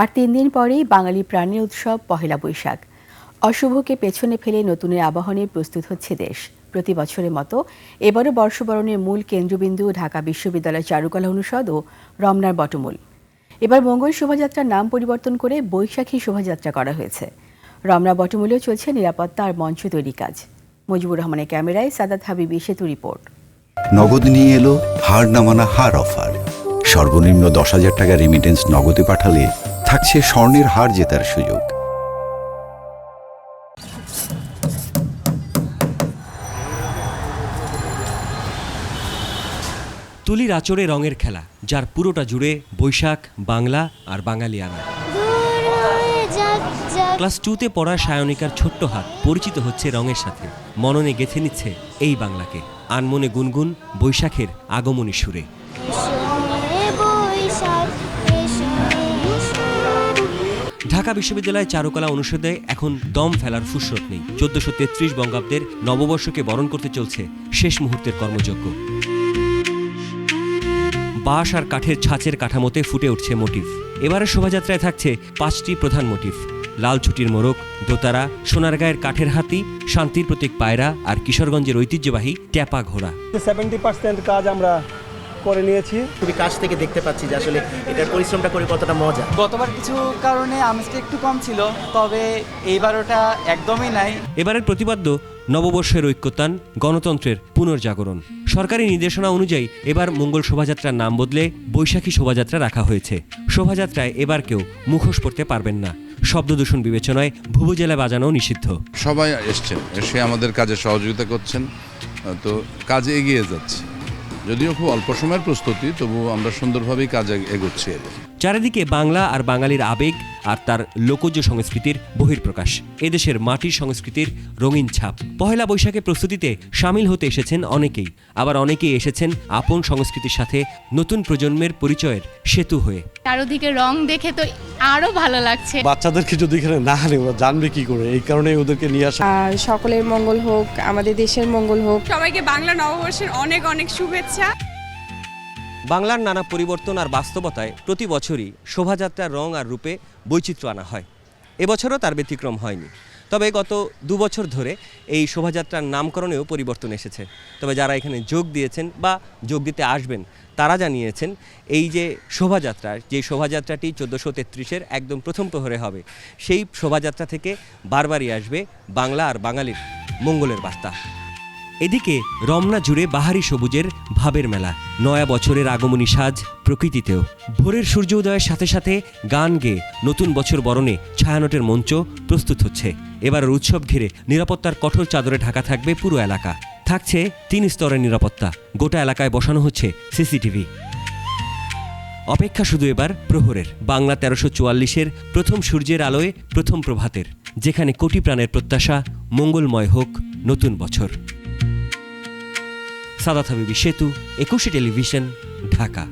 আর ৩ দিন পরেই বাঙালি প্রাণের উৎসব পহেলা বৈশাখ। অশুভকে পেছনে ফেলে নতুনের আবাহনে প্রস্তুত হচ্ছে দেশ। প্রতি বছরের মতো এবারও বর্ষবরণের মূল কেন্দ্রবিন্দু ঢাকা বিশ্ববিদ্যালয় চারুকলা অনুষদ ও রমনার বটমূল। এবার মঙ্গল শোভাযাত্রার নাম পরিবর্তন করে বৈশাখী শোভাযাত্রা করা হয়েছে। রমনা বটমূলেও চলছে নিরাপত্তা আর মঞ্চ তৈরি কাজ। মুজিবুর রহমানের ক্যামেরায় সাদাত হাবিবি সেতু রিপোর্ট। নগদ নিয়ে এলো হার না মানা হার অফার। সর্বনিম্ন 10,000 টাকা রেমিটেন্স নগদে পাঠালে থাকছে স্বর্ণের হার জেতার সুযোগ। তুলির আঁচড়ে রঙের খেলা, যার পুরোটা জুড়ে বৈশাখ, বাংলা আর বাঙালিয়ানা। ক্লাস 2তে পড়া সায়নিকার ছোট্ট হাত পরিচিত হচ্ছে রঙের সাথে, মননে গেঁথে নিচ্ছে এই বাংলাকে। আনমনে গুনগুন বৈশাখের আগমনী সুরে। ঢাকা বিশ্ববিদ্যালয় চারুকলা অনুষদে এখন দম ফেলার ফুরসত নেই। 1433 বঙ্গাব্দের নববর্ষকে বরণ করতে চলছে শেষ মুহূর্তের কর্মযজ্ঞ। বাঁশ আর কাঠের ছাঁচের কাঠামোতে ফুটে উঠছে মোটিভ। এবারের শোভাযাত্রায় থাকছে 5টি প্রধান মোটিভ: লাল ছুটির মোড়ক, দোতারা, সোনারগাঁয়ের কাঠের হাতি, শান্তির প্রতীক পায়রা আর কিশোরগঞ্জের ঐতিহ্যবাহী ট্যাপা ঘোড়া। 70% কাজ আমরা করে নিয়েছি। খুবই কাছ থেকে দেখতে পাচ্ছি যে আসলে এটার পরিশ্রমটা করে কতটা মজা। গতবার কিছু কারণে আমেজটা একটু কম ছিল, তবে এইবার ওটা একদমই নাই। এবারের প্রতিপাদ্য নববর্ষের ঐক্যতান, গণতন্ত্রের পুনর্জাগরণ। সরকারি নির্দেশনা অনুযায়ী এবার মঙ্গল শোভাযাত্রার নাম বদলে বৈশাখী শোভাযাত্রা রাখা হয়েছে। শোভাযাত্রায় এবার কেউ মুখোশ পরতে পারবেন না। শব্দদূষণ বিবেচনায় ভুবুজেলা বাজানো নিষিদ্ধ। সবাই এসছেন, এসে আমাদের কাজে সহযোগিতা করছেন, তো কাজে এগিয়ে যাচ্ছে। যদিও খুব অল্প সময়ের প্রস্তুতি, তবু আমরা সুন্দরভাবেই কাজ এগোচ্ছি। চারিদিকে বাংলা আর বাঙালির আবেগ আর তার লোকজ সংস্কৃতির বহিঃপ্রকাশ, এদেশের মাটির সংস্কৃতির রঙিন ছাপ। পহেলা বৈশাখে প্রস্তুতিতে সামিল হতে এসেছেন অনেকেই, আবার অনেকেই এসেছেন আপন সংস্কৃতির সাথে নতুন প্রজন্মের পরিচয়ের সেতু হয়ে। চারদিকে রং দেখে তো আরো ভালো লাগছে। বাচ্চাদেরকে যদি এখানে না আনে ওরা জানবে কি করে, এই কারণে ওদেরকে নিয়ে আসা। সকলের মঙ্গল হোক, আমাদের দেশের মঙ্গল হোক। সবাইকে বাংলা নববর্ষের অনেক অনেক শুভেচ্ছা। বাংলার নানা পরিবর্তন আর বাস্তবতায় প্রতি বছরই শোভাযাত্রার রং আর রূপে বৈচিত্র্য আনা হয়। এবছরও তার ব্যতিক্রম হয়নি। তবে গত 2 বছর ধরে এই শোভাযাত্রার নামকরণেও পরিবর্তন এসেছে। তবে যারা এখানে যোগ দিয়েছেন বা যোগ দিতে আসবেন তারা জানিয়েছেন এই যে শোভাযাত্রাটি 1433-এর একদম প্রথম প্রহরে হবে, সেই শোভাযাত্রা থেকে বারবারই আসবে বাংলা আর বাঙালির মঙ্গলের বার্তা। এদিকে রমনা জুড়ে বাহারি সবুজের ভাবের মেলা, নয়া বছরের আগমনী সাজ প্রকৃতিতেও। ভোরের সূর্য উদয়ের সাথে সাথে গান গেয়ে নতুন বছর বরণে ছায়ানটের মঞ্চ প্রস্তুত হচ্ছে। এবারের উৎসব ঘিরে নিরাপত্তার কঠোর চাদরে ঢাকা থাকবে পুরো এলাকা। থাকছে 3 স্তরের নিরাপত্তা, গোটা এলাকায় বসানো হচ্ছে সিসিটিভি। অপেক্ষা শুধু এবার প্রহরের, বাংলা 1344-এর প্রথম সূর্যের আলোয় প্রথম প্রভাতের, যেখানে কোটি প্রাণের প্রত্যাশা মঙ্গলময় হোক নতুন বছর। সাদাত হাবিবি সেতু, 21 টেলিভিশন, ঢাকা।